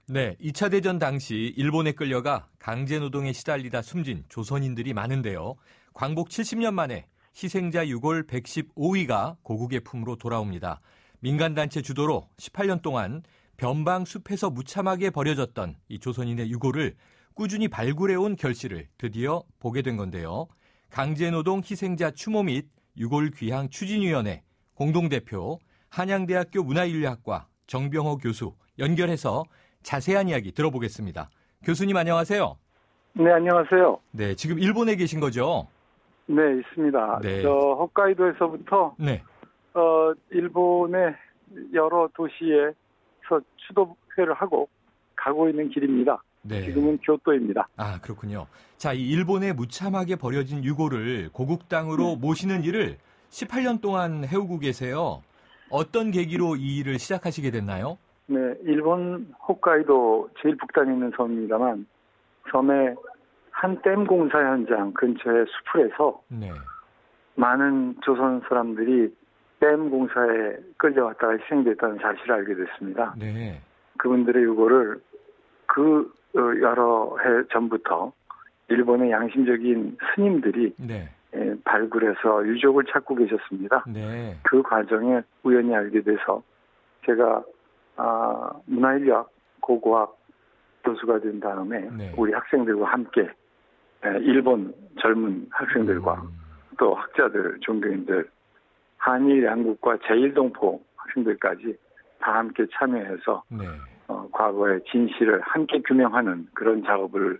네, 2차 대전 당시 일본에 끌려가 강제노동에 시달리다 숨진 조선인들이 많은데요. 광복 70년 만에 희생자 유골 115위가 고국의 품으로 돌아옵니다. 민간단체 주도로 18년 동안 변방 숲에서 무참하게 버려졌던 이 조선인의 유골을 꾸준히 발굴해온 결실을 드디어 보게 된 건데요. 강제노동 희생자 추모 및 유골 귀향 추진위원회 공동대표 한양대학교 문화인류학과 정병호 교수 연결해서 자세한 이야기 들어보겠습니다. 교수님 안녕하세요. 네, 안녕하세요. 네, 지금 일본에 계신 거죠? 네, 있습니다. 네. 홋카이도에서부터 네. 일본의 여러 도시에서 추도회를 하고 가고 있는 길입니다. 네. 지금은 교토입니다. 아, 그렇군요. 자, 이 일본에 무참하게 버려진 유골을 고국 땅으로 모시는 일을 18년 동안 해오고 계세요. 어떤 계기로 이 일을 시작하시게 됐나요? 네, 일본 홋카이도 제일 북단에 있는 섬입니다만 섬의 한 댐 공사 현장 근처의 수풀에서 네. 많은 조선 사람들이 댐 공사에 끌려왔다가 희생됐다는 사실을 알게 됐습니다. 네. 그분들의 유골을 여러 해 전부터 일본의 양심적인 스님들이 네. 발굴해서 유족을 찾고 계셨습니다. 네. 그 과정에 우연히 알게 돼서 제가 문화인류학 고고학 교수가 된 다음에 네. 우리 학생들과 함께 일본 젊은 학생들과 또 학자들, 종교인들, 한일 양국과 제1동포 학생들까지 다 함께 참여해서 네. 과거의 진실을 함께 규명하는 그런 작업을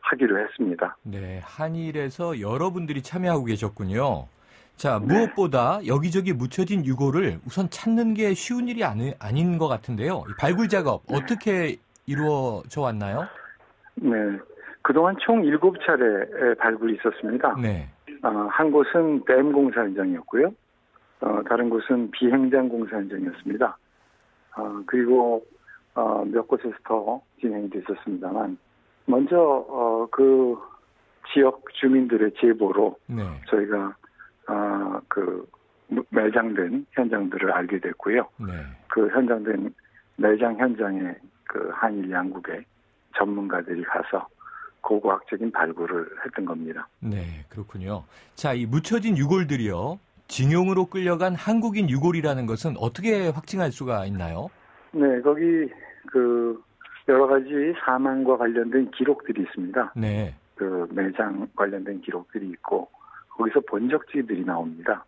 하기로 했습니다. 네, 한일에서 여러분들이 참여하고 계셨군요. 자, 무엇보다 여기저기 묻혀진 유골을 우선 찾는 게 쉬운 일이 아닌 것 같은데요. 이 발굴 작업 어떻게 이루어져 왔나요? 네, 그동안 총 7차례 발굴이 있었습니다. 네. 한 곳은 댐 공사 현장이었고요. 다른 곳은 비행장 공사 현장이었습니다. 그리고 몇 곳에서 더 진행이 됐었습니다만 먼저 그 지역 주민들의 제보로 네. 저희가 그 매장된 현장들을 알게 됐고요. 네. 그 현장된 매장 현장에 그 한일 양국의 전문가들이 가서 고고학적인 발굴을 했던 겁니다. 네, 그렇군요. 자, 이 묻혀진 유골들이요. 징용으로 끌려간 한국인 유골이라는 것은 어떻게 확증할 수가 있나요? 네, 거기 그 여러 가지 사망과 관련된 기록들이 있습니다. 네. 그 매장 관련된 기록들이 있고 거기서 본적지들이 나옵니다.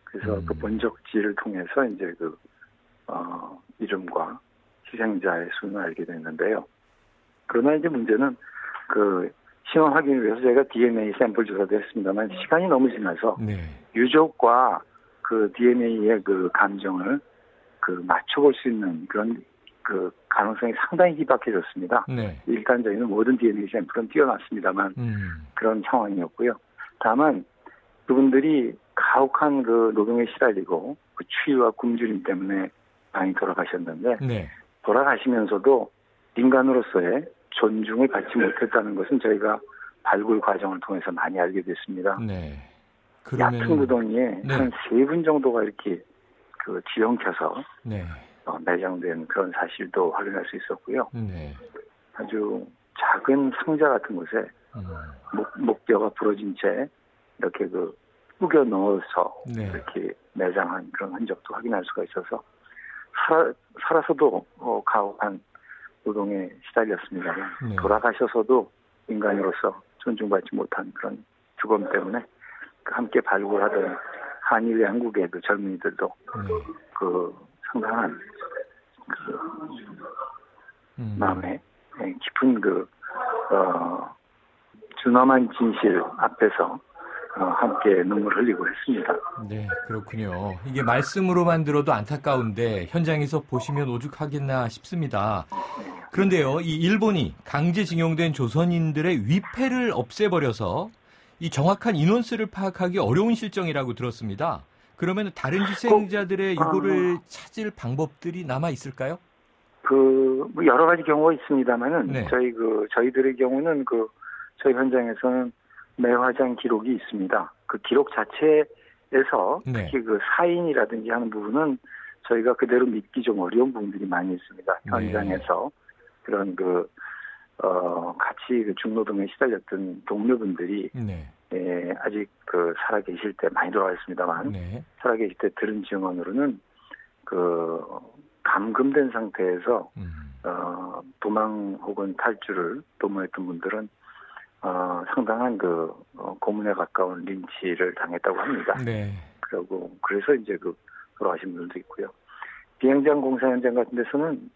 그래서 그 본적지를 통해서 이제 그 이름과 희생자의 수는 알게 됐는데요. 그러나 이제 문제는 그 신원 확인을 위해서 저희가 DNA 샘플 조사도 했습니다만 시간이 너무 지나서 네. 유족과 그 DNA의 그 감정을 그 맞춰볼 수 있는 그런 그 가능성이 상당히 희박해졌습니다. 네. 일단 저희는 모든 DNA 샘플은 띄워놨습니다만 그런 상황이었고요. 다만 그분들이 가혹한 그 노동에 시달리고 그 추위와 굶주림 때문에 많이 돌아가셨는데 네. 돌아가시면서도 인간으로서의 존중을 받지 못했다는 것은 저희가 발굴 과정을 통해서 많이 알게 됐습니다. 네. 얕은 구덩이에 네. 한 3분 정도가 이렇게 그 지형켜서 네. 매장된 그런 사실도 확인할 수 있었고요. 네. 아주 작은 상자 같은 곳에 목뼈가 부러진 채 이렇게 그 우겨 넣어서 네. 이렇게 매장한 그런 흔적도 확인할 수가 있어서 살아서도 가혹한 노동에 시달렸습니다만 네. 돌아가셔서도 인간으로서 존중받지 못한 그런 죽음 때문에 함께 발굴하던 한일 양국의 그 젊은이들도 그 상당한 그 마음에 깊은 그 준엄한 진실 앞에서 함께 눈물 흘리고 했습니다. 네, 그렇군요. 이게 말씀으로만 들어도 안타까운데 현장에서 보시면 오죽하겠나 싶습니다. 그런데요, 이 일본이 강제징용된 조선인들의 위패를 없애버려서 이 정확한 인원수를 파악하기 어려운 실정이라고 들었습니다. 그러면 다른 희생자들의 유골을 찾을 방법들이 남아 있을까요? 뭐 여러 가지 경우가 있습니다만은 네. 저희들의 경우는 저희 현장에서는 매화장 기록이 있습니다. 그 기록 자체에서 네. 특히 그 사인이라든지 하는 부분은 저희가 그대로 믿기 좀 어려운 부분들이 많이 있습니다. 현장에서 그런 같이 중노동에 시달렸던 동료분들이 네. 아직 살아계실 때 많이 돌아가셨습니다만 네. 살아계실 때 들은 증언으로는 감금된 상태에서 도망 혹은 탈주를 도모했던 분들은 상당한 고문에 가까운 린치를 당했다고 합니다. 네. 그래서 이제 돌아가신 분들도 있고요. 비행장 공사 현장 같은 데서는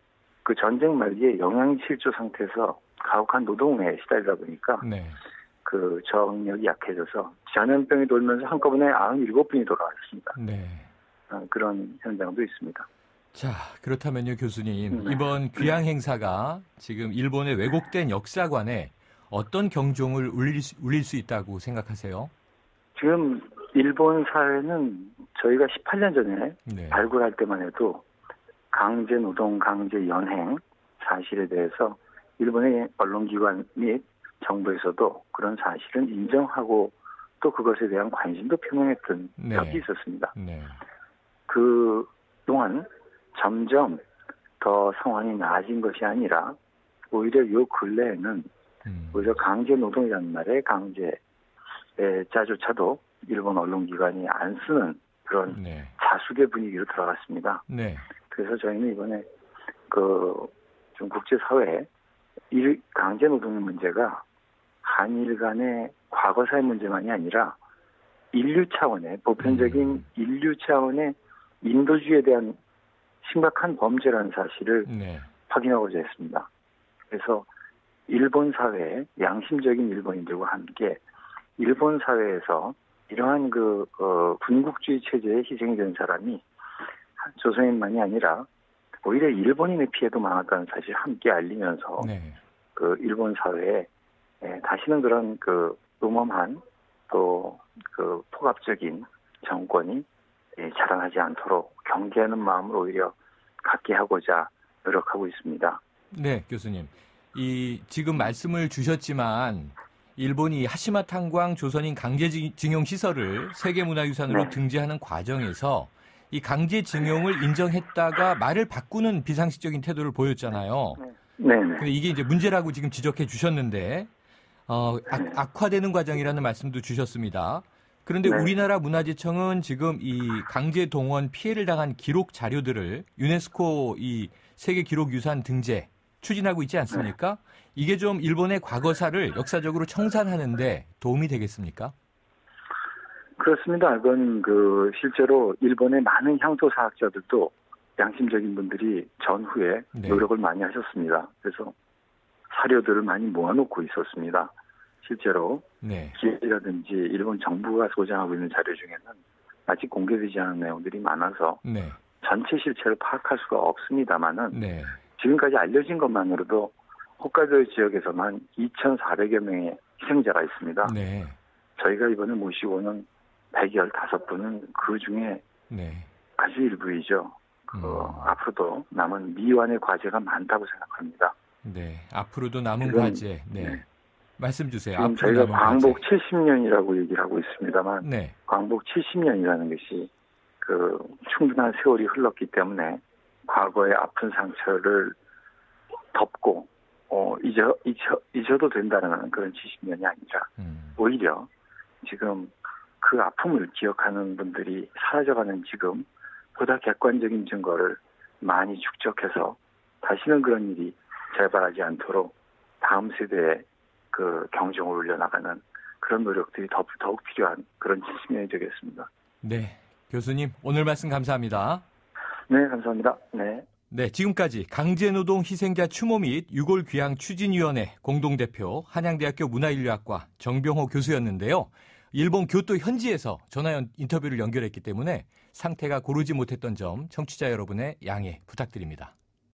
전쟁 말기에 영양실조 상태에서 가혹한 노동에 시달리다 보니까 네. 저항력이 약해져서 전염병이 돌면서 한꺼번에 97분이 돌아가셨습니다. 네. 그런 현장도 있습니다. 자, 그렇다면요, 교수님. 네. 이번 귀향 행사가 지금 일본의 왜곡된 역사관에 어떤 경종을 울릴 수 있다고 생각하세요? 지금 일본 사회는 저희가 18년 전에 네. 발굴할 때만 해도 강제 노동, 강제 연행 사실에 대해서 일본의 언론기관 및 정부에서도 그런 사실은 인정하고 또 그것에 대한 관심도 표명했던 네. 적이 있었습니다. 네. 그동안 점점 더 상황이 나아진 것이 아니라 오히려 요 근래에는 오히려 강제 노동이라는 말에 강제자조차도 일본 언론기관이 안 쓰는 그런 네. 자숙의 분위기로 들어갔습니다. 네. 그래서 저희는 이번에 좀 국제사회에 강제 노동의 문제가 한일 간의 과거사의 문제만이 아니라 인류 차원의 보편적인 인류 차원의 인도주의에 대한 심각한 범죄라는 사실을 네. 확인하고자 했습니다. 그래서 일본 사회의 양심적인 일본인들과 함께 일본 사회에서 이러한 군국주의 체제에 희생이 된 사람이 조선인만이 아니라 오히려 일본인의 피해도 많았다는 사실을 함께 알리면서 네. 일본 사회에 다시는 그런 음험한 또 폭압적인 정권이 자라나지 않도록 경계하는 마음을 오히려 갖게 하고자 노력하고 있습니다. 네, 교수님. 지금 말씀을 주셨지만 일본이 하시마 탄광 조선인 강제징용 시설을 세계문화유산으로 네. 등재하는 과정에서 이 강제징용을 인정했다가 말을 바꾸는 비상식적인 태도를 보였잖아요. 네. 근데 이게 이제 문제라고 지금 지적해 주셨는데 악화되는 과정이라는 말씀도 주셨습니다. 그런데 네. 우리나라 문화재청은 지금 이 강제 동원 피해를 당한 기록 자료들을 유네스코 이 세계 기록유산 등재 추진하고 있지 않습니까? 이게 좀 일본의 과거사를 역사적으로 청산하는데 도움이 되겠습니까? 그렇습니다. 그건 실제로 일본의 많은 향토사학자들도 양심적인 분들이 전후에 네. 노력을 많이 하셨습니다. 그래서 사료들을 많이 모아놓고 있었습니다. 실제로 네. 기획이라든지 일본 정부가 소장하고 있는 자료 중에는 아직 공개되지 않은 내용들이 많아서 네. 전체 실체를 파악할 수가 없습니다만은 네. 지금까지 알려진 것만으로도 홋카이도 지역에서만 2,400여 명의 희생자가 있습니다. 네. 저희가 이번에 모시고는 115분은 그 중에 네. 아주 일부이죠. 앞으로도 남은 미완의 과제가 많다고 생각합니다. 네. 앞으로도 남은 지금, 과제. 네. 말씀 주세요. 지금 앞으로 저희가 남은 광복 과제. 70년이라고 얘기를 하고 있습니다만 네. 광복 70년이라는 것이 충분한 세월이 흘렀기 때문에 과거의 아픈 상처를 덮고 잊어도 된다는 그런 70년이 아니라 오히려 지금 그 아픔을 기억하는 분들이 사라져가는 지금 보다 객관적인 증거를 많이 축적해서 다시는 그런 일이 재발하지 않도록 다음 세대에 경종을 울려나가는 그런 노력들이 더욱 필요한 그런 70년이 되겠습니다. 네. 교수님, 오늘 말씀 감사합니다. 네, 감사합니다. 네. 네, 지금까지 강제노동 희생자 추모 및 유골 귀향 추진위원회 공동대표 한양대학교 문화인류학과 정병호 교수였는데요. 일본 교토 현지에서 전화 인터뷰를 연결했기 때문에 상태가 고르지 못했던 점 청취자 여러분의 양해 부탁드립니다.